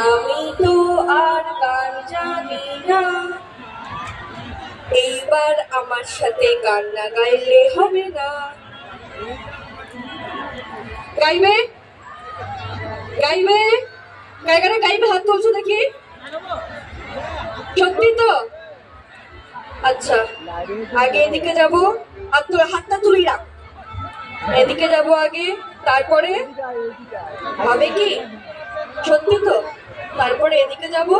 আমি তো আর গান জানি না, এইবার আমার সাথে গান না গাইলে হবে না। গাইবে গাইবে গায়িকারা গাইবে, হাত তুলছো দেখি। সত্যি তো? আচ্ছা, আগে এদিকে যাবো, হাতটা তুলেই রাখ। এদিকে যাবো আগে, তারপরে হবে কি? সত্যি তো? তারপরে এদিকে যাব,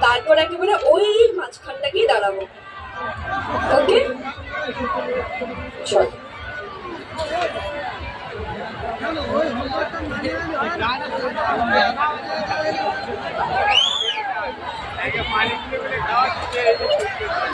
তারপরে একেবারে ওই মাঝখানটা গিয়ে দাঁড়াবো। ওকে, চল।